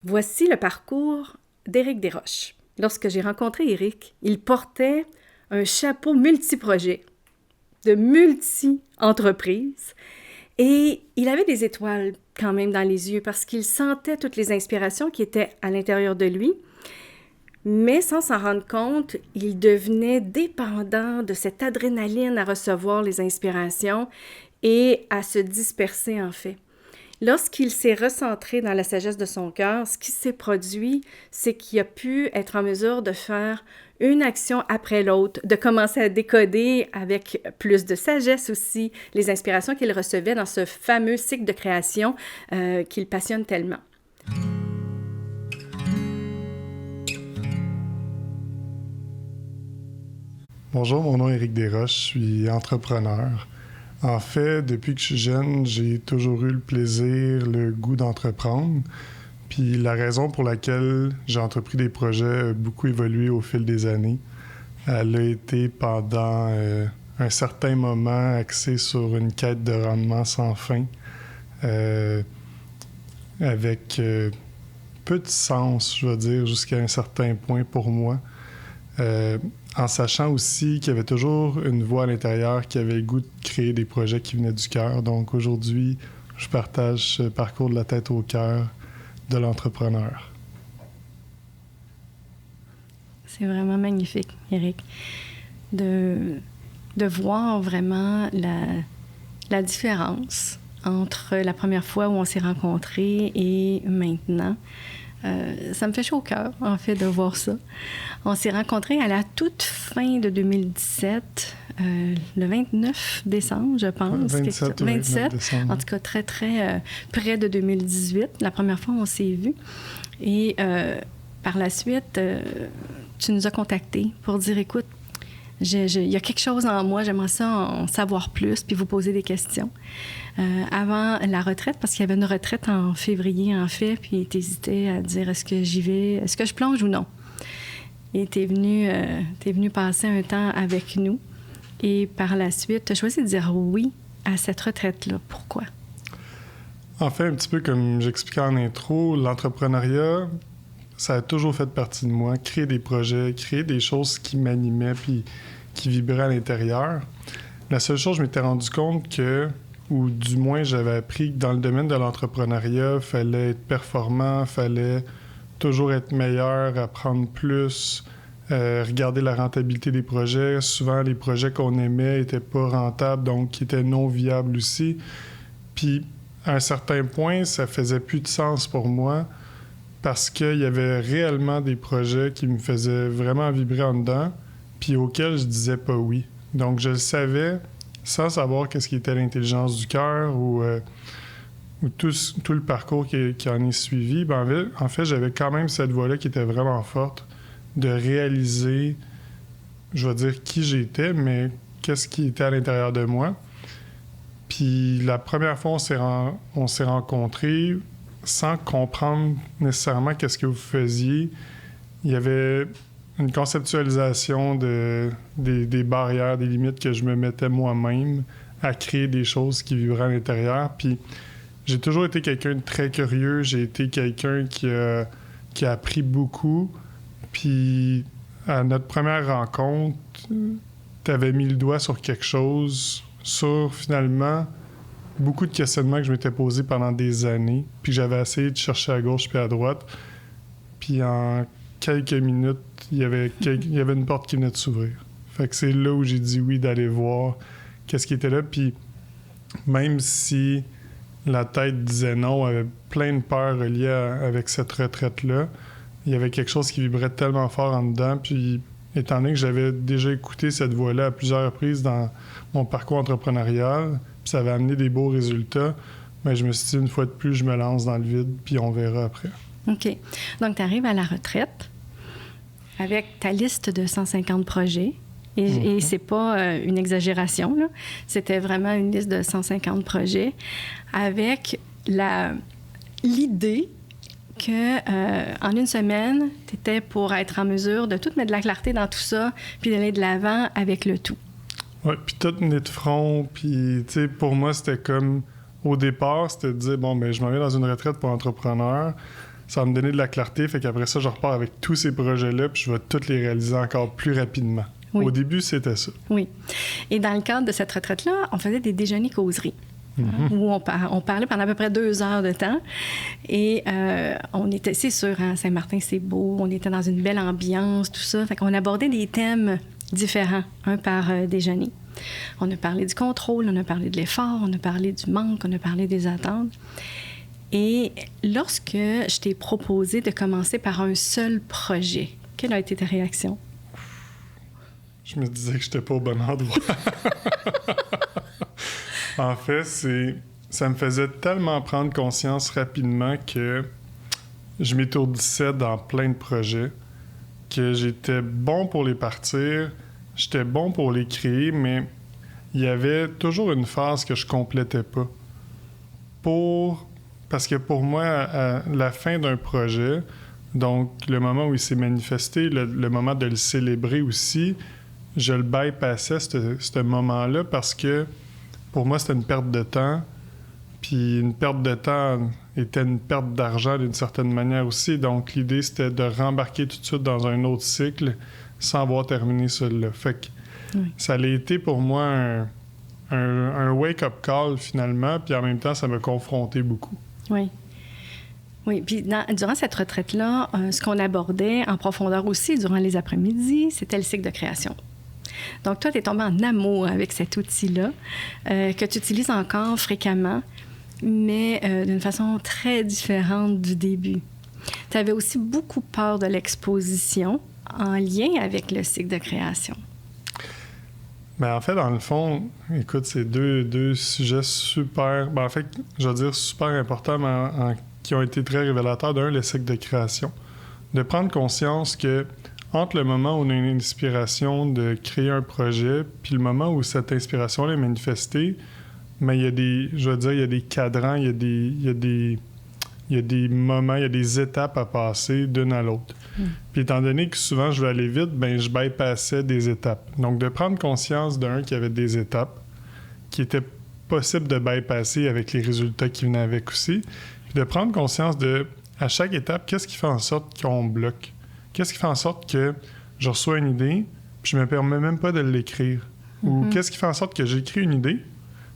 Voici le parcours d'Éric Desroches. Lorsque j'ai rencontré Éric, il portait un chapeau multi-projet, de multi-entreprises, et il avait des étoiles quand même dans les yeux parce qu'il sentait toutes les inspirations qui étaient à l'intérieur de lui, mais sans s'en rendre compte, il devenait dépendant de cette adrénaline à recevoir les inspirations et à se disperser en fait. Lorsqu'il s'est recentré dans la sagesse de son cœur, ce qui s'est produit, c'est qu'il a pu être en mesure de faire une action après l'autre, de commencer à décoder avec plus de sagesse aussi les inspirations qu'il recevait dans ce fameux cycle de création qu'il passionne tellement. Bonjour, mon nom est Éric Desroches, je suis entrepreneur. En fait, depuis que je suis jeune, j'ai toujours eu le plaisir, le goût d'entreprendre. Puis la raison pour laquelle j'ai entrepris des projets a beaucoup évolué au fil des années. Elle a été pendant un certain moment axée sur une quête de rendement sans fin, avec peu de sens, je veux dire, jusqu'à un certain point pour moi. En sachant aussi qu'il y avait toujours une voix à l'intérieur qui avait le goût de créer des projets qui venaient du cœur. Donc aujourd'hui, je partage ce parcours de la tête au cœur de l'entrepreneur. C'est vraiment magnifique, Éric, de voir vraiment la différence entre la première fois où on s'est rencontrés et maintenant. Ça me fait chaud au cœur, en fait, de voir ça. On s'est rencontrés à la toute fin de 2017, le 29 décembre, je pense. 27 ou 29 décembre. En tout cas, très, très près de 2018. La première fois, on s'est vus. Et par la suite, tu nous as contactés pour dire, écoute, il y a quelque chose en moi, j'aimerais ça en savoir plus, puis vous poser des questions. Avant la retraite, parce qu'il y avait une retraite en février, en fait, puis tu hésitais à dire est-ce que j'y vais, est-ce que je plonge ou non. Et tu es venu passer un temps avec nous. Et par la suite, tu as choisi de dire oui à cette retraite-là. Pourquoi? En fait, un petit peu comme j'expliquais en intro, l'entrepreneuriat, ça a toujours fait partie de moi. Créer des projets, créer des choses qui m'animaient puis qui vibraient à l'intérieur. La seule chose, je m'étais rendu compte que, ou du moins j'avais appris que dans le domaine de l'entrepreneuriat, il fallait être performant, il fallait toujours être meilleur, apprendre plus, regarder la rentabilité des projets. Souvent, les projets qu'on aimait n'étaient pas rentables, donc qui étaient non viables aussi. Puis, à un certain point, ça faisait plus de sens pour moi parce qu'il y avait réellement des projets qui me faisaient vraiment vibrer en dedans, puis auxquels je disais pas oui. Donc, je le savais sans savoir qu'est-ce qui était l'intelligence du cœur ou tout le parcours qui en est suivi. En fait, j'avais quand même cette voix-là qui était vraiment forte de réaliser, je vais dire qui j'étais, mais qu'est-ce qui était à l'intérieur de moi. Puis la première fois, on s'est rencontrés sans comprendre nécessairement qu'est-ce que vous faisiez. Il y avait une conceptualisation des barrières, des limites que je me mettais moi-même à créer des choses qui vibraient à l'intérieur. Puis j'ai toujours été quelqu'un de très curieux. J'ai été quelqu'un qui a appris beaucoup. Puis à notre première rencontre, tu avais mis le doigt sur quelque chose, sur finalement beaucoup de questionnements que je m'étais posés pendant des années, puis j'avais essayé de chercher à gauche puis à droite. Puis en quelques minutes, il y avait une porte qui venait de s'ouvrir. Fait que c'est là où j'ai dit oui d'aller voir qu'est-ce qui était là. Puis même si la tête disait non, avait plein de peurs reliées avec cette retraite-là, il y avait quelque chose qui vibrait tellement fort en dedans. Puis étant donné que j'avais déjà écouté cette voix-là à plusieurs reprises dans mon parcours entrepreneurial, puis ça avait amené des beaux résultats, mais je me suis dit, une fois de plus, je me lance dans le vide, puis on verra après. OK. Donc, tu arrives à la retraite avec ta liste de 150 projets. Et c'est pas une exagération, là. C'était vraiment une liste de 150 projets avec l'idée que en une semaine, tu étais pour être en mesure de tout mettre de la clarté dans tout ça, puis d'aller de l'avant avec le tout. Oui, puis tout venait de front, puis tu sais, pour moi, c'était comme, au départ, c'était de dire, bon, ben je m'en vais dans une retraite pour entrepreneur. ça va me donner de la clarté. Fait qu'après ça, je repars avec tous ces projets-là, puis je vais tous les réaliser encore plus rapidement. Oui. Au début, c'était ça. Oui. Et dans le cadre de cette retraite-là, on faisait des déjeuners causeries. Où on parlait pendant à peu près 2 heures de temps. Et on était, c'est sûr, hein, Saint-Martin, c'est beau, on était dans une belle ambiance, tout ça. Fait qu'on abordait des thèmes différents, un par déjeuner. On a parlé du contrôle, on a parlé de l'effort, on a parlé du manque, on a parlé des attentes. Et lorsque je t'ai proposé de commencer par un seul projet, quelle a été ta réaction? Je me disais que j'étais pas au bon endroit. En fait, ça me faisait tellement prendre conscience rapidement que je m'étourdissais dans plein de projets, que j'étais bon pour les partir, j'étais bon pour les créer, mais il y avait toujours une phase que je complétais pas. Parce que pour moi, à la fin d'un projet, donc le moment où il s'est manifesté, le moment de le célébrer aussi, je le bypassais, ce moment-là, parce que pour moi, c'était une perte de temps. Puis une perte de temps était une perte d'argent d'une certaine manière aussi. Donc l'idée, c'était de rembarquer tout de suite dans un autre cycle sans avoir terminé celui-là. Fait que ça a été pour moi un wake-up call finalement, puis en même temps, ça m'a confronté beaucoup. Oui. Oui, puis durant cette retraite-là, ce qu'on abordait en profondeur aussi durant les après-midi, c'était le cycle de création. Donc, toi, tu es tombé en amour avec cet outil-là, que tu utilises encore fréquemment, mais d'une façon très différente du début. Tu avais aussi beaucoup peur de l'exposition en lien avec le cycle de création. Bien, en fait, dans le fond, écoute, c'est deux sujets super... Ben, en fait, je veux dire super importants, mais qui ont été très révélateurs. D'un, le cycle de création. De prendre conscience que entre le moment où on a une inspiration de créer un projet, puis le moment où cette inspiration-là est manifestée, mais il y a des cadrans, il y a des moments, il y a des étapes à passer d'une à l'autre. Puis étant donné que souvent je veux aller vite, ben je bypassais des étapes. Donc de prendre conscience qu'il y avait des étapes qui étaient possibles de bypasser avec les résultats qui venaient avec aussi, puis de prendre conscience à chaque étape, qu'est-ce qui fait en sorte qu'on bloque? Qu'est-ce qui fait en sorte que je reçois une idée, puis je me permets même pas de l'écrire? Ou qu'est-ce qui fait en sorte que j'écris une idée,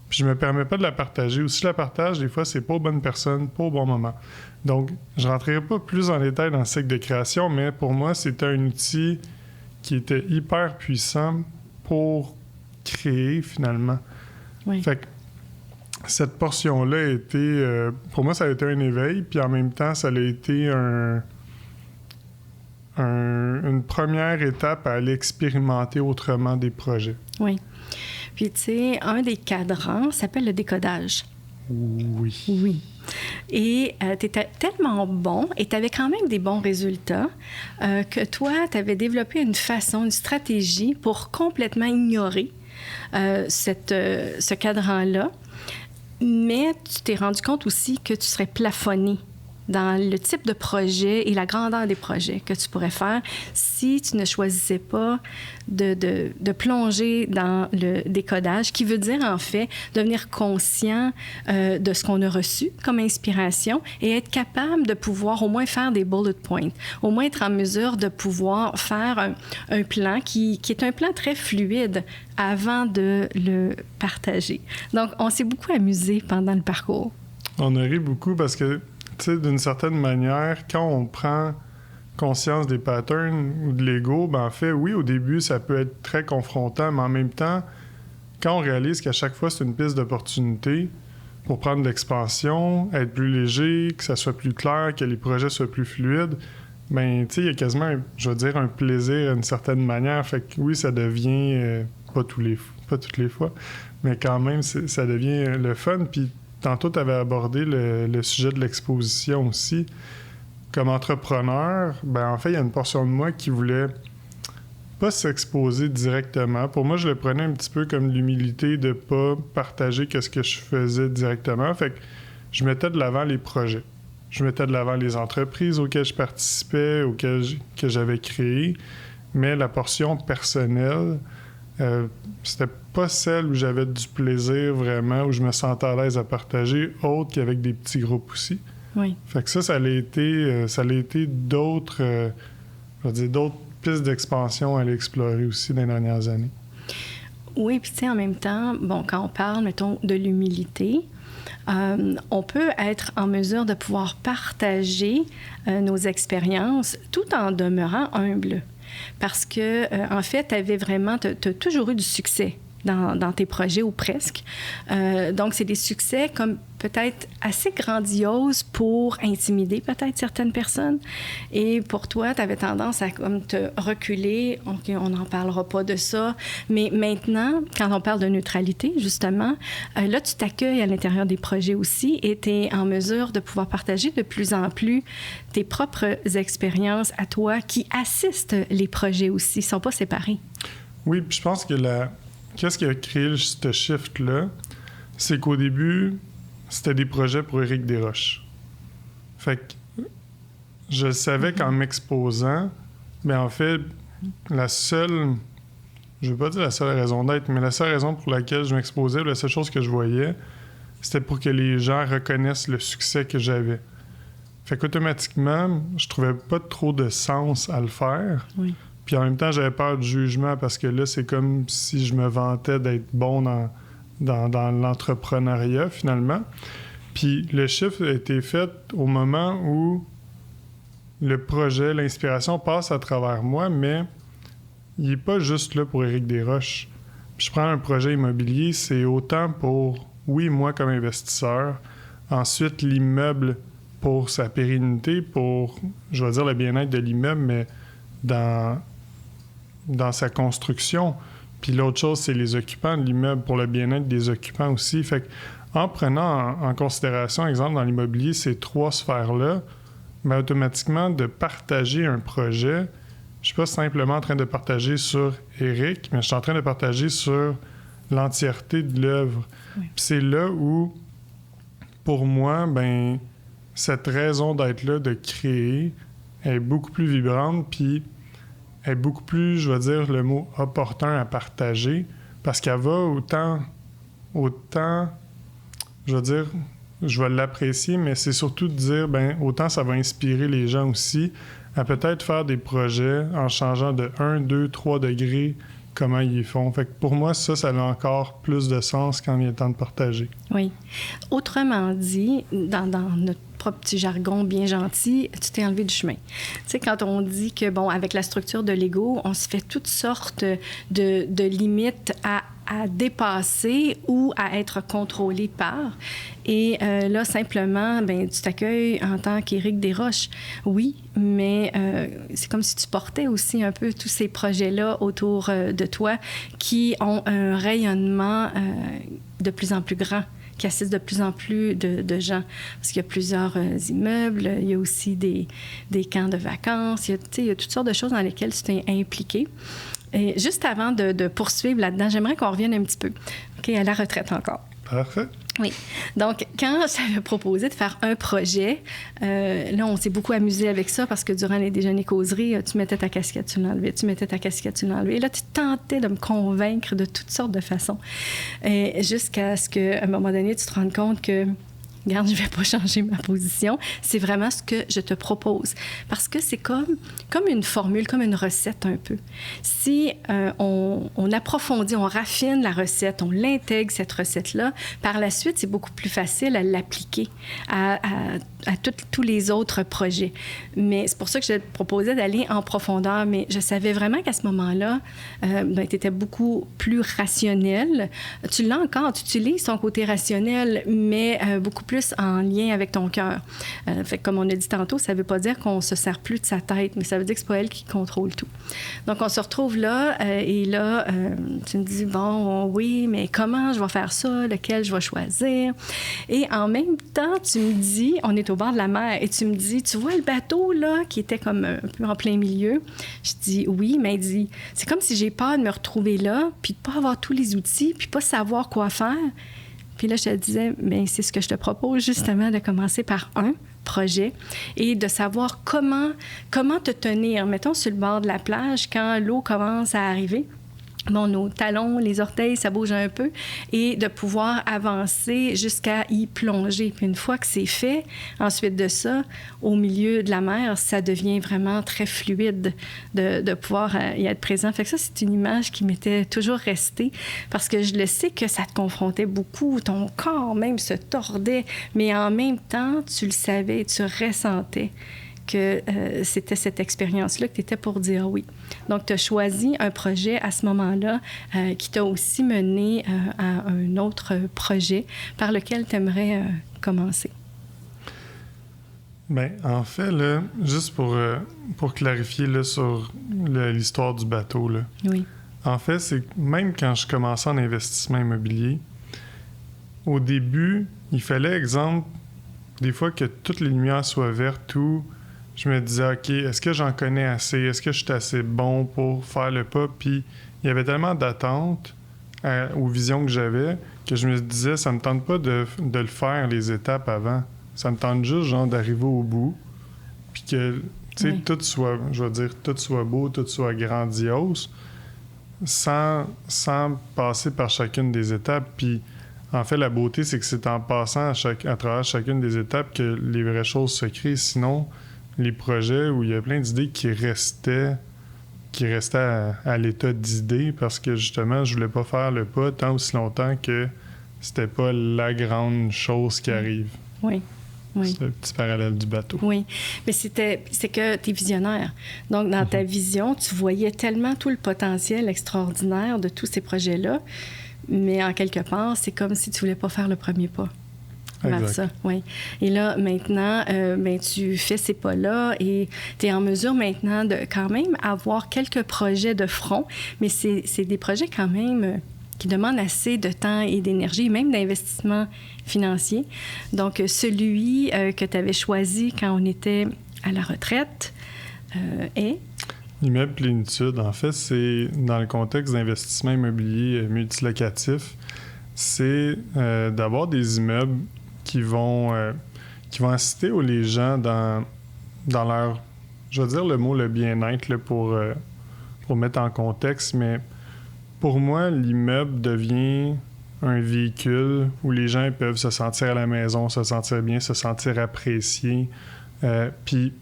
puis je me permets pas de la partager? Ou si je la partage, des fois, c'est pas aux bonnes personnes, pas au bon moment. Donc, je rentrerai pas plus en détail dans le cycle de création, mais pour moi, c'était un outil qui était hyper puissant pour créer, finalement. Oui. Fait que cette portion-là a été... pour moi, ça a été un éveil, puis en même temps, ça a été une première étape à aller expérimenter autrement des projets. Oui. Puis, tu sais, un des cadrans s'appelle le décodage. Oui. Oui. Et tu étais tellement bon et tu avais quand même des bons résultats que toi, tu avais développé une stratégie pour complètement ignorer ce cadran-là. Mais tu t'es rendu compte aussi que tu serais plafonné dans le type de projet et la grandeur des projets que tu pourrais faire si tu ne choisissais pas de plonger dans le décodage, qui veut dire, en fait, devenir conscient de ce qu'on a reçu comme inspiration et être capable de pouvoir au moins faire des bullet points, au moins être en mesure de pouvoir faire un plan qui est un plan très fluide avant de le partager. Donc, on s'est beaucoup amusé pendant le parcours. On a ri beaucoup parce que tu sais, d'une certaine manière, quand on prend conscience des patterns ou de l'ego, ben en fait, oui, au début, ça peut être très confrontant, mais en même temps, quand on réalise qu'à chaque fois, c'est une piste d'opportunité pour prendre de l'expansion, être plus léger, que ça soit plus clair, que les projets soient plus fluides, ben tu sais, il y a quasiment, je veux dire, un plaisir d'une certaine manière. Fait que oui, ça devient, pas toutes les fois, mais quand même, ça devient le fun. Puis tantôt, tu avais abordé le sujet de l'exposition aussi. Comme entrepreneur, ben en fait, il y a une portion de moi qui voulait pas s'exposer directement. Pour moi, je le prenais un petit peu comme l'humilité de pas partager ce que je faisais directement. Fait que je mettais de l'avant les projets. Je mettais de l'avant les entreprises auxquelles je participais, que j'avais créées. Mais la portion personnelle, c'était pas celle où j'avais du plaisir vraiment, où je me sentais à l'aise à partager, autre qu'avec des petits groupes aussi. Oui. Fait que ça a été d'autres, je veux dire, d'autres pistes d'expansion à aller explorer aussi dans les dernières années. Oui, puis tu sais, en même temps, bon, quand on parle, mettons, de l'humilité, on peut être en mesure de pouvoir partager nos expériences tout en demeurant humble. Parce que, en fait, tu as toujours eu du succès dans tes projets ou presque. Donc, c'est des succès comme peut-être assez grandioses pour intimider peut-être certaines personnes. Et pour toi, tu avais tendance à comme te reculer. OK, on n'en parlera pas de ça. Mais maintenant, quand on parle de neutralité, justement, là, tu t'accueilles à l'intérieur des projets aussi et tu es en mesure de pouvoir partager de plus en plus tes propres expériences à toi qui assistent les projets aussi. Ils ne sont pas séparés. Oui, puis je pense que qu'est-ce qui a créé ce shift-là, c'est qu'au début, c'était des projets pour Éric Desroches. Fait que je savais qu'en m'exposant, mais en fait, je veux pas dire la seule raison d'être, mais la seule raison pour laquelle je m'exposais, la seule chose que je voyais, c'était pour que les gens reconnaissent le succès que j'avais. Fait qu'automatiquement, je trouvais pas trop de sens à le faire. Oui. Puis en même temps, j'avais peur du jugement parce que là, c'est comme si je me vantais d'être bon dans l'entrepreneuriat, finalement. Puis le chiffre a été fait au moment où le projet, l'inspiration passe à travers moi, mais il n'est pas juste là pour Éric Desroches. Puis je prends un projet immobilier, c'est autant pour, oui, moi comme investisseur, ensuite l'immeuble pour sa pérennité, pour, je vais dire, le bien-être de l'immeuble, mais dans sa construction. Puis l'autre chose, c'est les occupants de l'immeuble, pour le bien-être des occupants aussi. Fait qu'en prenant en considération, exemple, dans l'immobilier, ces trois sphères-là, bien, automatiquement, de partager un projet, je ne suis pas simplement en train de partager sur Éric, mais je suis en train de partager sur l'entièreté de l'œuvre. Oui. Puis c'est là où, pour moi, ben cette raison d'être là, de créer, est beaucoup plus vibrante, puis est beaucoup plus, je vais dire le mot, opportun à partager, parce qu'elle va autant, je veux dire, je vais l'apprécier, mais c'est surtout de dire, ben autant ça va inspirer les gens aussi à peut-être faire des projets en changeant de 1, 2, 3 degrés comment ils y font. Fait que pour moi, ça a encore plus de sens quand il est temps de partager. Oui. Autrement dit, dans notre propre petit jargon bien gentil, tu t'es enlevé du chemin. Tu sais, quand on dit que, bon, avec la structure de l'ego, on se fait toutes sortes de limites à dépasser ou à être contrôlé par. Et là, simplement, ben, tu t'accueilles en tant qu'Éric Desroches. Oui, mais c'est comme si tu portais aussi un peu tous ces projets-là autour de toi qui ont un rayonnement de plus en plus grand, qui assiste de plus en plus de gens. Parce qu'il y a plusieurs immeubles, il y a aussi des camps de vacances, il y a toutes sortes de choses dans lesquelles tu t'es impliqué. Et juste avant de poursuivre là-dedans, j'aimerais qu'on revienne un petit peu, OK, à la retraite encore. Parfait. Oui. Donc, quand je t'avais proposé de faire un projet, là, on s'est beaucoup amusé avec ça parce que durant les déjeuners causeries, tu mettais ta casquette, tu l'enlevais, tu mettais ta casquette, tu l'enlevais. Et là, tu tentais de me convaincre de toutes sortes de façons. Jusqu'à ce qu'à un moment donné, tu te rendes compte que regarde, je ne vais pas changer ma position. C'est vraiment ce que je te propose. Parce que c'est comme une formule, comme une recette un peu. Si on approfondit, on raffine la recette, on l'intègre, cette recette-là, par la suite, c'est beaucoup plus facile à l'appliquer à tous les autres projets. Mais c'est pour ça que je te proposais d'aller en profondeur. Mais je savais vraiment qu'à ce moment-là, tu étais beaucoup plus rationnel. Tu l'as encore, tu utilises ton côté rationnel, mais beaucoup plus en lien avec ton cœur. Fait que comme on a dit tantôt, ça ne veut pas dire qu'on se sert plus de sa tête, mais ça veut dire que c'est pas elle qui contrôle tout. Donc, on se retrouve là, et là, tu me dis, bon, oui, mais comment je vais faire ça? Lequel je vais choisir? Et en même temps, tu me dis, on est au bord de la mer, et tu me dis, tu vois le bateau, là, qui était comme un peu en plein milieu? Je dis, oui, mais il dit, c'est comme si j'ai peur de me retrouver là, puis de pas avoir tous les outils, puis pas savoir quoi faire. Puis là, je te disais, bien, c'est ce que je te propose, justement, de commencer par un projet et de savoir comment te tenir, mettons, sur le bord de la plage quand l'eau commence à arriver. nos talons, les orteils, ça bouge un peu, et de pouvoir avancer jusqu'à y plonger. Puis une fois que c'est fait, ensuite de ça, au milieu de la mer, ça devient vraiment très fluide de pouvoir y être présent. Fait que ça, c'est une image qui m'était toujours restée, parce que je le sais que ça te confrontait beaucoup, ton corps même se tordait, mais en même temps, tu le savais, tu ressentais que c'était cette expérience-là que tu étais pour dire oui. Donc, tu as choisi un projet à ce moment-là qui t'a aussi mené à un autre projet par lequel tu aimerais commencer. Bien, en fait, là, juste pour clarifier là, sur l'histoire du bateau, là, Oui. en fait, c'est que même quand je commençais en investissement immobilier, au début, il fallait, exemple, des fois que toutes les lumières soient vertes ou je me disais, OK, est-ce que j'en connais assez? Est-ce que je suis assez bon pour faire le pas? Puis il y avait tellement d'attentes aux visions que j'avais que je me disais, ça me tente pas de le faire, les étapes avant. Ça me tente juste, genre, d'arriver au bout. Puis que, tu sais, tout soit, je veux dire, tout soit beau, tout soit grandiose, sans passer par chacune des étapes. Puis en fait, la beauté, c'est que c'est en passant à travers chacune des étapes que les vraies choses se créent. Sinon, les projets où il y a plein d'idées qui restaient à l'état d'idées parce que justement, je voulais pas faire le pas tant aussi longtemps que c'était pas la grande chose qui arrive. Oui. Oui. C'est le petit parallèle du bateau. Oui, mais c'est que tu es visionnaire. Donc, dans ta vision, tu voyais tellement tout le potentiel extraordinaire de tous ces projets-là, mais en quelque part, c'est comme si tu voulais pas faire le premier pas. Vers ça, oui. Et là, maintenant, tu fais ces pas-là et tu es en mesure maintenant de quand même avoir quelques projets de front, mais c'est des projets quand même qui demandent assez de temps et d'énergie, même d'investissement financier. Donc, celui que tu avais choisi quand on était à la retraite est... L'immeuble Plénitude, en fait, c'est dans le contexte d'investissement immobilier multilocatif, c'est d'avoir des immeubles qui vont inciter les gens dans leur, je vais dire le mot le bien-être là, pour mettre en contexte, mais pour moi, l'immeuble devient un véhicule où les gens peuvent se sentir à la maison, se sentir bien, se sentir appréciés. Puis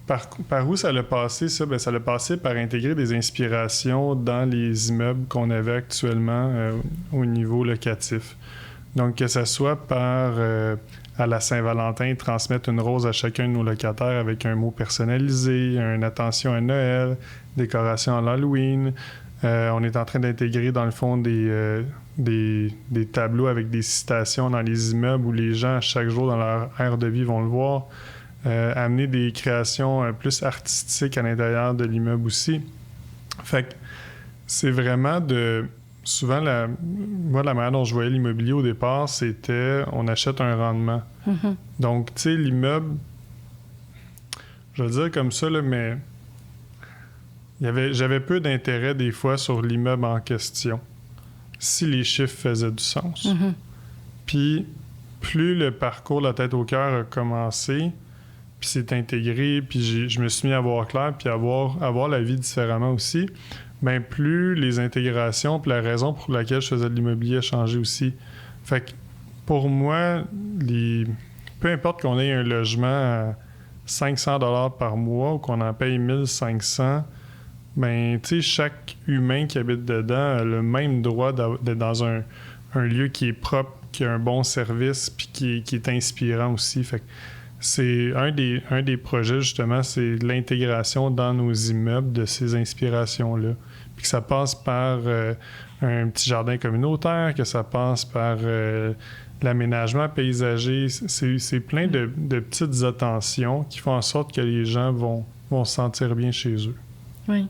par où ça l'a passé, ça? Bien, ça l'a passé par intégrer des inspirations dans les immeubles qu'on avait actuellement au niveau locatif. Donc, que ce soit par, à la Saint-Valentin, transmettre une rose à chacun de nos locataires avec un mot personnalisé, une attention à Noël, décoration à l'Halloween. On est en train d'intégrer, dans le fond, des tableaux avec des citations dans les immeubles où les gens, chaque jour dans leur aire de vie, vont le voir. Amener des créations plus artistiques à l'intérieur de l'immeuble aussi. Fait que c'est vraiment de... Souvent, moi, la manière dont je voyais l'immobilier au départ, c'était on achète un rendement. Mm-hmm. Donc, tu sais, l'immeuble, je vais le dire comme ça, là, mais j'avais peu d'intérêt des fois sur l'immeuble en question, si les chiffres faisaient du sens. Mm-hmm. Puis, plus le parcours La tête au cœur a commencé, puis s'est intégré, puis je me suis mis à voir clair, puis à voir la vie différemment aussi, bien, plus les intégrations, puis la raison pour laquelle je faisais de l'immobilier a changé aussi. Fait que, pour moi, peu importe qu'on ait un logement à 500 $ par mois ou qu'on en paye 1500, bien, tu sais, chaque humain qui habite dedans a le même droit d'être dans un lieu qui est propre, qui a un bon service, puis qui est inspirant aussi. Fait que c'est un des projets, justement, c'est l'intégration dans nos immeubles de ces inspirations-là. Puis que ça passe par un petit jardin communautaire, que ça passe par l'aménagement paysager. C'est plein de petites attentions qui font en sorte que les gens vont se sentir bien chez eux. Oui.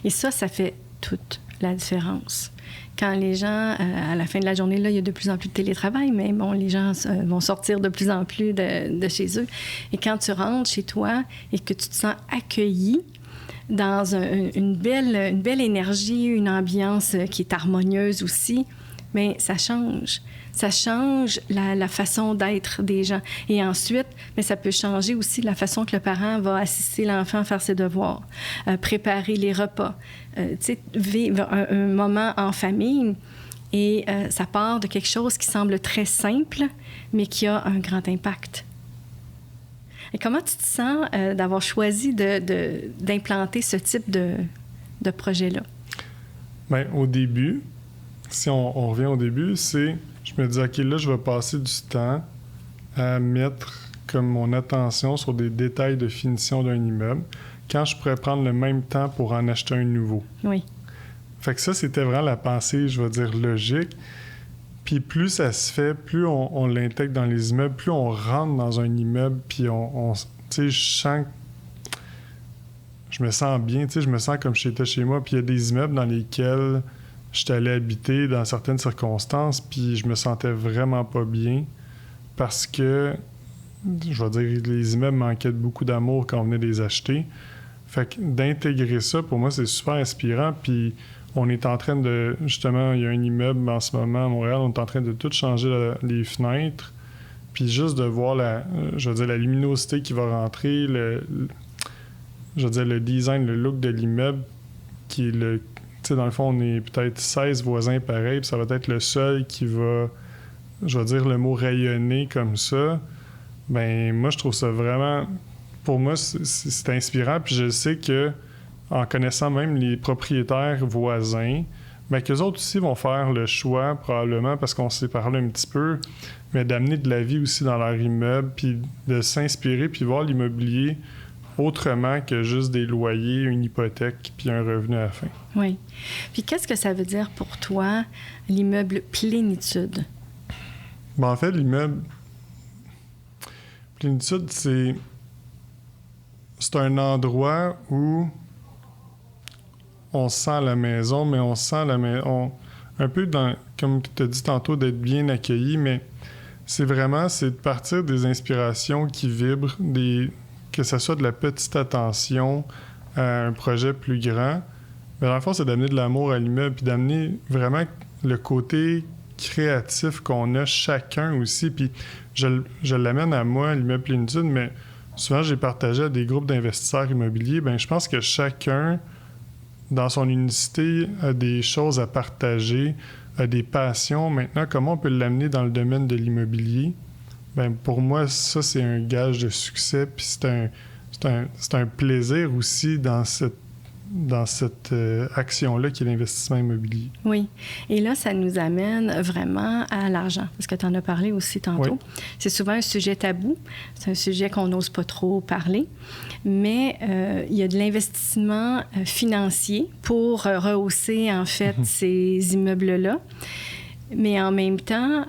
Et ça fait toute la différence. Quand les gens, à la fin de la journée, là, il y a de plus en plus de télétravail, mais bon, les gens vont sortir de plus en plus de chez eux. Et quand tu rentres chez toi et que tu te sens accueilli dans une belle énergie, une ambiance qui est harmonieuse aussi, mais ça change. Ça change la façon d'être des gens. Et ensuite, mais ça peut changer aussi la façon que le parent va assister l'enfant à faire ses devoirs, préparer les repas, vivre un moment en famille. Et ça part de quelque chose qui semble très simple, mais qui a un grand impact. Et comment tu te sens d'avoir choisi d'implanter ce type de projet-là? Bien, au début, si on revient au début, je me dis, OK, là, je vais passer du temps à mettre comme mon attention sur des détails de finition d'un immeuble, quand je pourrais prendre le même temps pour en acheter un nouveau. Oui. Fait que ça, c'était vraiment la pensée, je vais dire, logique. Puis plus ça se fait, plus on l'intègre dans les immeubles, plus on rentre dans un immeuble, puis tu sais, je me sens bien, tu sais, je me sens comme j'étais chez moi, puis il y a des immeubles dans lesquels j'étais allé habiter dans certaines circonstances, puis je me sentais vraiment pas bien parce que, je vais dire, les immeubles manquaient de beaucoup d'amour quand on venait les acheter. Fait que d'intégrer ça, pour moi, c'est super inspirant, puis on est en train de... Justement, il y a un immeuble en ce moment à Montréal, on est en train de tout changer les fenêtres, puis juste de voir la luminosité qui va rentrer, le design, le look de l'immeuble, qui est le... Tu sais, dans le fond, on est peut-être 16 voisins pareils, puis ça va être le seul qui va, je vais dire le mot rayonner comme ça. Ben moi, je trouve ça vraiment... Pour moi, c'est inspirant, puis je sais que en connaissant même les propriétaires voisins, bien qu'eux autres aussi vont faire le choix, probablement, parce qu'on s'est parlé un petit peu, mais d'amener de la vie aussi dans leur immeuble, puis de s'inspirer, puis voir l'immobilier autrement que juste des loyers, une hypothèque, puis un revenu à la fin. Oui. Puis qu'est-ce que ça veut dire pour toi, l'immeuble Plénitude? Bien, en fait, l'immeuble Plénitude, c'est un endroit où on sent la maison, mais on sent la maison un peu comme tu as dit tantôt, d'être bien accueilli, mais c'est de partir des inspirations qui vibrent, que ce soit de la petite attention à un projet plus grand. Mais dans le fond, c'est d'amener de l'amour à l'immeuble, puis d'amener vraiment le côté créatif qu'on a chacun aussi. Puis je l'amène à moi, l'immeuble Plénitude, mais souvent, j'ai partagé à des groupes d'investisseurs immobiliers. Bien, je pense que chacun, dans son unicité, a des choses à partager, a des passions. Maintenant, comment on peut l'amener dans le domaine de l'immobilier? Bien, pour moi, ça, c'est un gage de succès. Puis c'est un plaisir aussi dans cette action-là qui est l'investissement immobilier. Oui. Et là, ça nous amène vraiment à l'argent, parce que tu en as parlé aussi tantôt. Oui. C'est souvent un sujet tabou. C'est un sujet qu'on n'ose pas trop parler. Mais il y a de l'investissement financier pour rehausser, en fait, ces immeubles-là. Mais en même temps,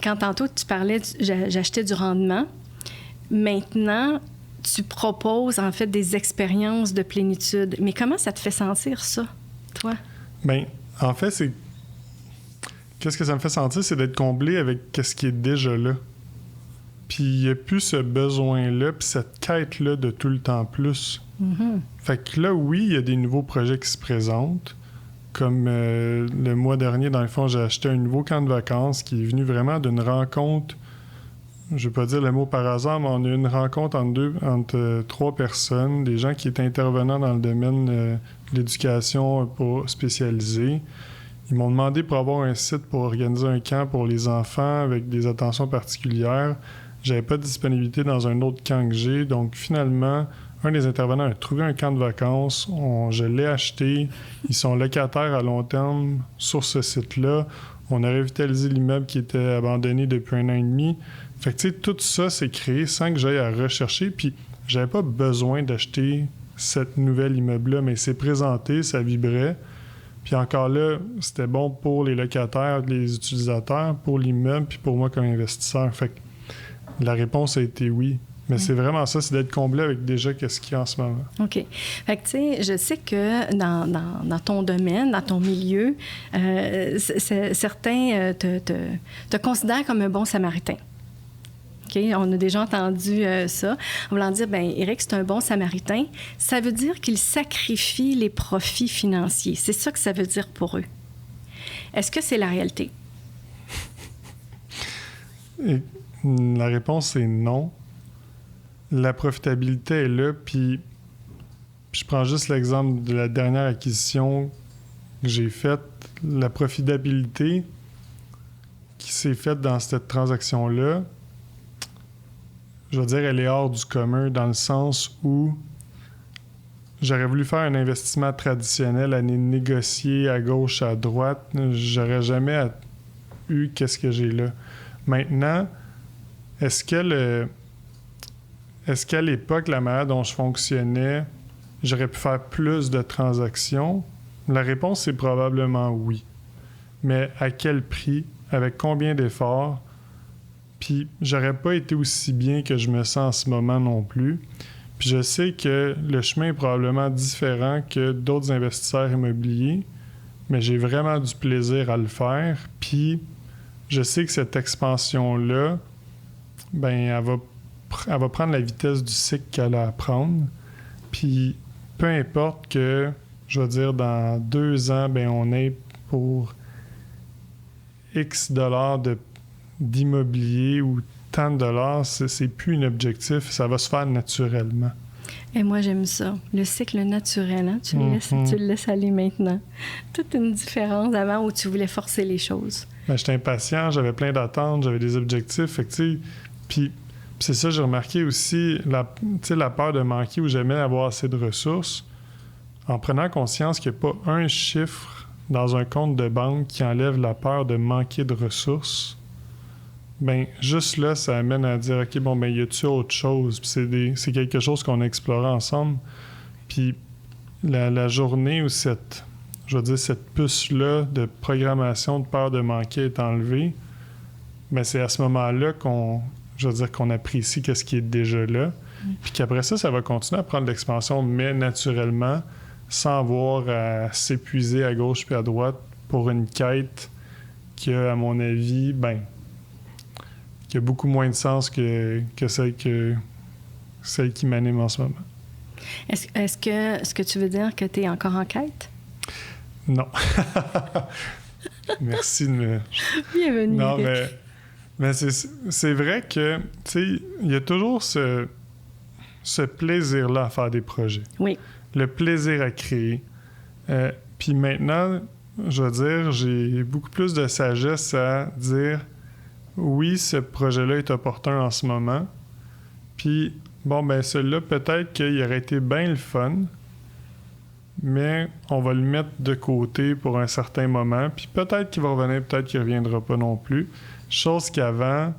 quand tantôt tu parlais, j'achetais du rendement, maintenant, tu proposes, en fait, des expériences de plénitude. Mais comment ça te fait sentir, ça, toi? Bien, en fait, qu'est-ce que ça me fait sentir, c'est d'être comblé avec ce qui est déjà là. Puis il n'y a plus ce besoin-là, puis cette quête-là de tout le temps plus. Mm-hmm. Fait que là, oui, il y a des nouveaux projets qui se présentent. Comme le mois dernier, dans le fond, j'ai acheté un nouveau camp de vacances qui est venu vraiment d'une rencontre. Je ne vais pas dire le mot par hasard, mais on a eu une rencontre entre 3 personnes, des gens qui étaient intervenants dans le domaine de l'éducation spécialisée. Ils m'ont demandé pour avoir un site pour organiser un camp pour les enfants avec des attentions particulières. J'avais pas de disponibilité dans un autre camp que j'ai. Donc, finalement, un des intervenants a trouvé un camp de vacances. Je l'ai acheté. Ils sont locataires à long terme sur ce site-là. On a revitalisé l'immeuble qui était abandonné depuis 1 an et demi. Fait que, tu sais, tout ça s'est créé sans que j'aille à rechercher. Puis, j'avais pas besoin d'acheter cette nouvelle immeuble-là, mais c'est présenté, ça vibrait. Puis encore là, c'était bon pour les locataires, les utilisateurs, pour l'immeuble, puis pour moi comme investisseur. Fait que la réponse a été oui. Mais c'est vraiment ça, c'est d'être comblé avec déjà qu'est-ce qu'il y a en ce moment. OK. Fait que, tu sais, je sais que dans ton domaine, dans ton milieu, certains te considèrent comme un bon samaritain. OK? On a déjà entendu ça. En voulant dire, bien, Éric, c'est un bon samaritain. Ça veut dire qu'il sacrifie les profits financiers. C'est ça que ça veut dire pour eux. Est-ce que c'est la réalité? Et la réponse est non. La profitabilité est là, puis je prends juste l'exemple de la dernière acquisition que j'ai faite. La profitabilité qui s'est faite dans cette transaction-là, je veux dire, elle est hors du commun dans le sens où j'aurais voulu faire un investissement traditionnel, aller négocier à gauche, à droite. J'aurais jamais eu qu'est-ce que j'ai là. Maintenant, est-ce qu'à l'époque, la manière dont je fonctionnais, j'aurais pu faire plus de transactions? La réponse, c'est probablement oui. Mais à quel prix? Avec combien d'efforts? Puis j'aurais pas été aussi bien que je me sens en ce moment non plus. Puis je sais que le chemin est probablement différent que d'autres investisseurs immobiliers, mais j'ai vraiment du plaisir à le faire. Puis je sais que cette expansion-là, ben elle va prendre la vitesse du cycle qu'elle a à prendre. Puis peu importe que, je veux dire, dans 2 ans, ben on est pour X dollars d'immobilier ou tant de dollars, c'est plus un objectif, ça va se faire naturellement. Et moi, j'aime ça. Le cycle naturel, hein? Tu le laisses aller maintenant. Toute une différence avant où tu voulais forcer les choses. Ben, j'étais impatient, j'avais plein d'attentes, j'avais des objectifs. Fait que, puis c'est ça, j'ai remarqué aussi la peur de manquer ou jamais avoir assez de ressources. En prenant conscience qu'il n'y a pas un chiffre dans un compte de banque qui enlève la peur de manquer de ressources, ben juste là, ça amène à dire, OK, bon, ben y a-tu autre chose? Puis c'est quelque chose qu'on a exploré ensemble. Puis la journée où cette puce-là de programmation de peur de manquer est enlevée, ben c'est à ce moment-là qu'on apprécie qu'est-ce qui est déjà là. Puis qu'après ça va continuer à prendre l'expansion, mais naturellement, sans avoir à s'épuiser à gauche puis à droite pour une quête qui a, à mon avis, qui a beaucoup moins de sens que celle qui m'anime en ce moment. Est-ce que tu veux dire que tu es encore en quête? Non. Merci de me... Bienvenue. Non, mais c'est vrai que, tu sais, il y a toujours ce plaisir-là à faire des projets. Oui. Le plaisir à créer. Puis maintenant, je veux dire, j'ai beaucoup plus de sagesse à dire oui, ce projet-là est opportun en ce moment. Puis, bon, ben celui-là, peut-être qu'il aurait été bien le fun, mais on va le mettre de côté pour un certain moment. Puis peut-être qu'il va revenir, peut-être qu'il ne reviendra pas non plus. Chose qu'avant,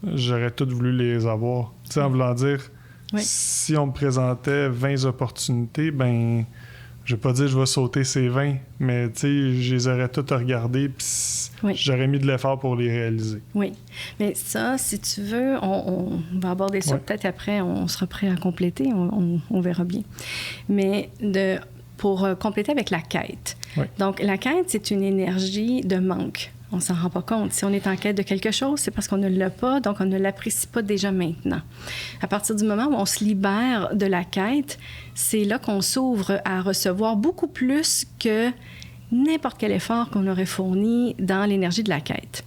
j'aurais toutes voulu les avoir. Tu sais, en voulant dire, si on me présentait 20 opportunités, ben je vais pas dire je vais sauter ces 20, mais tu sais, je les aurais toutes regardées, puis j'aurais mis de l'effort pour les réaliser. Oui, mais ça, si tu veux, on va aborder ça peut-être après, on sera prêt à compléter, on verra bien. Mais pour compléter avec la quête. Oui. Donc, la quête, c'est une énergie de manque. On s'en rend pas compte. Si on est en quête de quelque chose, c'est parce qu'on ne l'a pas, donc on ne l'apprécie pas déjà maintenant. À partir du moment où on se libère de la quête, c'est là qu'on s'ouvre à recevoir beaucoup plus que n'importe quel effort qu'on aurait fourni dans l'énergie de la quête.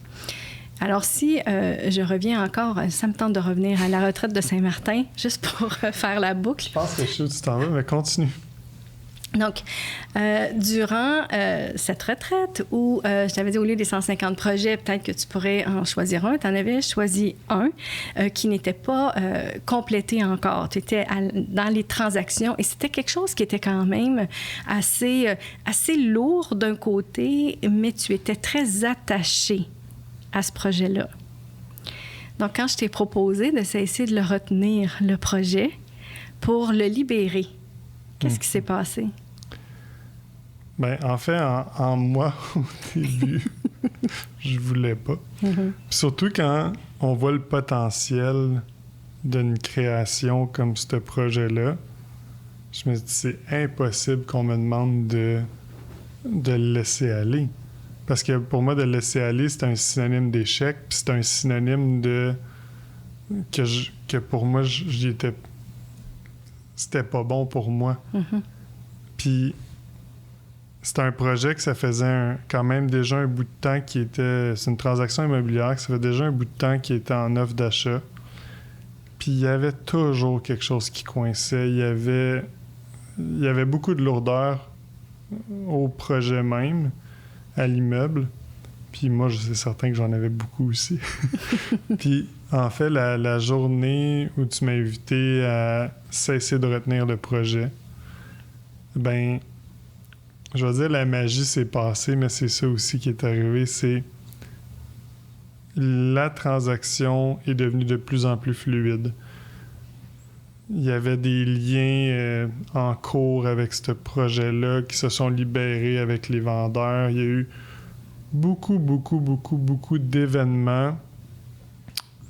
Alors, si je reviens encore, ça me tente de revenir à la retraite de Saint-Martin, juste pour faire la boucle. Je pense que je sais où tu t'en vas, mais continue. Donc, durant cette retraite où je t'avais dit au lieu des 150 projets, peut-être que tu pourrais en choisir un, tu en avais choisi un qui n'était pas complété encore. Tu étais dans les transactions et c'était quelque chose qui était quand même assez lourd d'un côté, mais tu étais très attaché à ce projet-là. Donc, quand je t'ai proposé de cesser de le retenir, le projet, pour le libérer, qu'est-ce qui s'est passé? Bien, en fait, en moi, au début, je voulais pas. Mm-hmm. Surtout quand on voit le potentiel d'une création comme ce projet-là, je me dis, c'est impossible qu'on me demande de le laisser aller. Parce que pour moi, de le laisser aller, c'est un synonyme d'échec, puis c'est un synonyme de... que pour moi, c'était pas bon pour moi. Mm-hmm. Puis c'était un projet que ça faisait quand même déjà un bout de temps qui était... C'est une transaction immobilière que ça fait déjà un bout de temps qui était en offre d'achat. Puis il y avait toujours quelque chose qui coinçait. Il y avait beaucoup de lourdeur au projet même, à l'immeuble. Puis moi, c'est certain que j'en avais beaucoup aussi. Puis en fait, la journée où tu m'as invité à cesser de retenir le projet, ben, je vais dire la magie s'est passée, mais c'est ça aussi qui est arrivé, c'est la transaction est devenue de plus en plus fluide. Il y avait des liens en cours avec ce projet-là qui se sont libérés avec les vendeurs. Il y a eu beaucoup d'événements.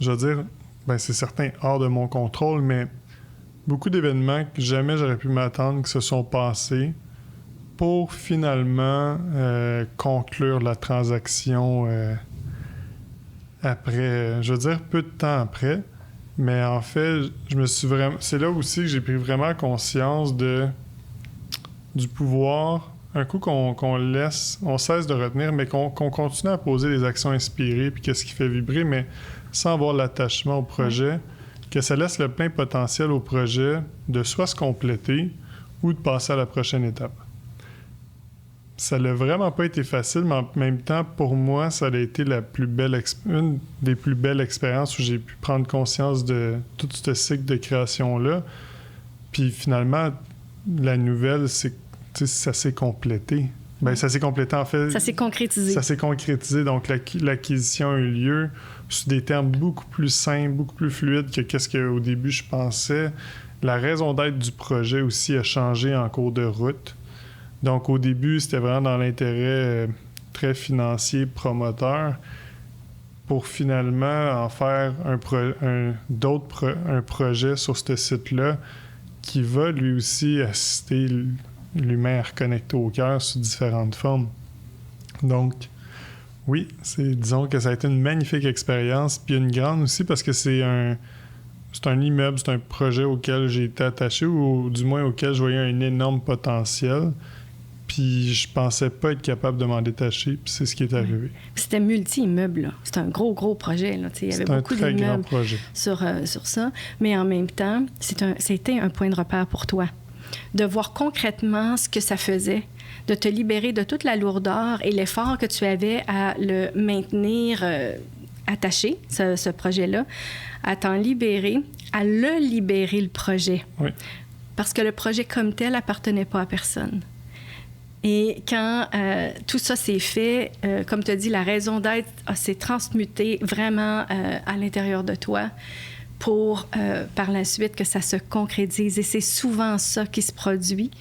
Je veux dire, ben c'est certain, hors de mon contrôle, mais beaucoup d'événements que jamais j'aurais pu m'attendre qui se sont passés pour finalement conclure la transaction après, je veux dire, peu de temps après. Mais en fait, c'est là aussi que j'ai pris vraiment conscience du pouvoir. Un coup qu'on cesse de retenir, mais qu'on continue à poser des actions inspirées, puis qu'est-ce qui fait vibrer, mais sans avoir l'attachement au projet, que ça laisse le plein potentiel au projet de soit se compléter ou de passer à la prochaine étape. Ça n'a vraiment pas été facile, mais en même temps, pour moi, ça a été une des plus belles expériences où j'ai pu prendre conscience de tout ce cycle de création-là. Puis finalement, la nouvelle, c'est que ça s'est complété. Ben, ça s'est complété, en fait. Ça s'est concrétisé. Ça s'est concrétisé. Donc, l'acquisition a eu lieu sous des termes beaucoup plus simples, beaucoup plus fluides que qu'est-ce qu'au début je pensais. La raison d'être du projet aussi a changé en cours de route. Donc, au début, c'était vraiment dans l'intérêt très financier, promoteur, pour finalement en faire un projet sur ce site-là qui va lui aussi assister l'humain à reconnecter au cœur sous différentes formes. Donc, oui, disons que ça a été une magnifique expérience, puis une grande aussi parce que c'est un immeuble, c'est un projet auquel j'ai été attaché, ou du moins auquel je voyais un énorme potentiel. Puis je pensais pas être capable de m'en détacher, puis c'est ce qui est arrivé. C'était multi-immeuble, là. C'était un gros projet, là. Il y avait beaucoup d'immeubles sur ça. Mais en même temps, c'était un point de repère pour toi. De voir concrètement ce que ça faisait, de te libérer de toute la lourdeur et l'effort que tu avais à le maintenir attaché, ce projet-là, à t'en libérer, à le libérer, le projet. Oui. Parce que le projet comme tel appartenait pas à personne. Et quand tout ça s'est fait, comme tu as dit, la raison d'être s'est transmutée vraiment à l'intérieur de toi pour, par la suite, que ça se concrétise. Et c'est souvent ça qui se produit.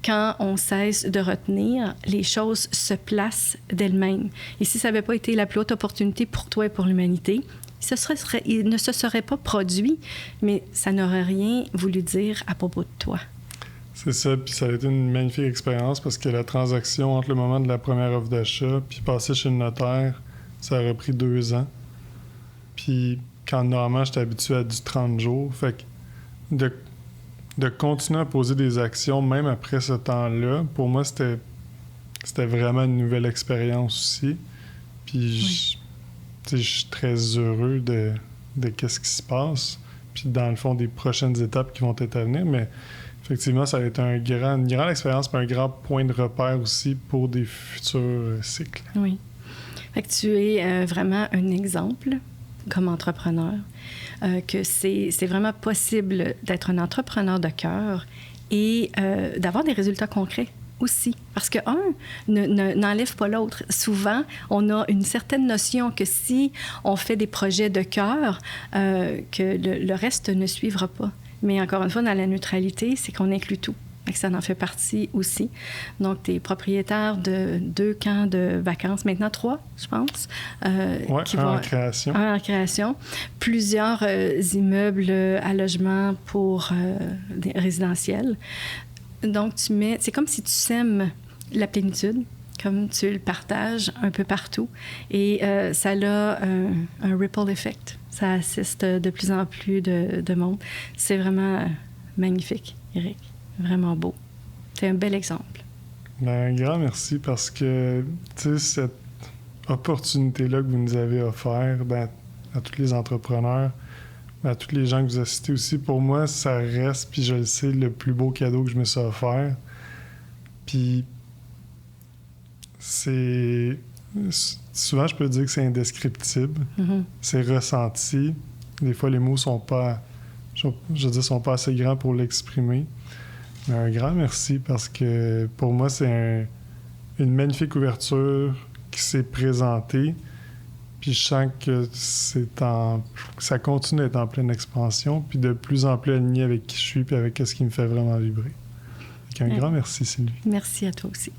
Quand on cesse de retenir, les choses se placent d'elles-mêmes. Et si ça n'avait pas été la plus haute opportunité pour toi et pour l'humanité, il ne se serait pas produit, mais ça n'aurait rien voulu dire à propos de toi. C'est ça, puis ça a été une magnifique expérience parce que la transaction entre le moment de la première offre d'achat puis passer chez le notaire, ça aurait pris 2 ans. Puis quand normalement j'étais habitué à du 30 jours, fait que de continuer à poser des actions même après ce temps-là, pour moi c'était vraiment une nouvelle expérience aussi. Puis je suis très heureux de qu'est-ce qui se passe, puis dans le fond des prochaines étapes qui vont être à venir, mais effectivement, ça a été une grande expérience, mais un grand point de repère aussi pour des futurs cycles. Oui. Fait que tu es vraiment un exemple comme entrepreneur, que c'est vraiment possible d'être un entrepreneur de cœur et d'avoir des résultats concrets aussi. Parce que n'enlève pas l'autre. Souvent, on a une certaine notion que si on fait des projets de cœur, que le reste ne suivra pas. Mais encore une fois, dans la neutralité, c'est qu'on inclut tout. Et que ça en fait partie aussi. Donc, tu es propriétaire de 2 camps de vacances, maintenant 3, je pense. Oui, en création. Un en création. Plusieurs immeubles à logement pour des résidentiels. Donc, c'est comme si tu sèmes la plénitude, comme tu le partages un peu partout. Et ça a un ripple effect. Ça assiste de plus en plus de monde. C'est vraiment magnifique, Éric. Vraiment beau. C'est un bel exemple. Un grand merci parce que, tu sais, cette opportunité-là que vous nous avez offert, à tous les entrepreneurs, à tous les gens que vous assistez aussi, pour moi, ça reste, puis je le sais, le plus beau cadeau que je me suis offert. Puis, c'est... Souvent, je peux dire que c'est indescriptible. Mm-hmm. C'est ressenti. Des fois, les mots sont pas... Je veux dire, sont pas assez grands pour l'exprimer. Mais un grand merci parce que, pour moi, c'est une magnifique ouverture qui s'est présentée. Puis je sens que ça continue d'être en pleine expansion, puis de plus en plus aligné avec qui je suis, puis avec ce qui me fait vraiment vibrer. Donc un grand merci, Sylvie. Merci à toi aussi.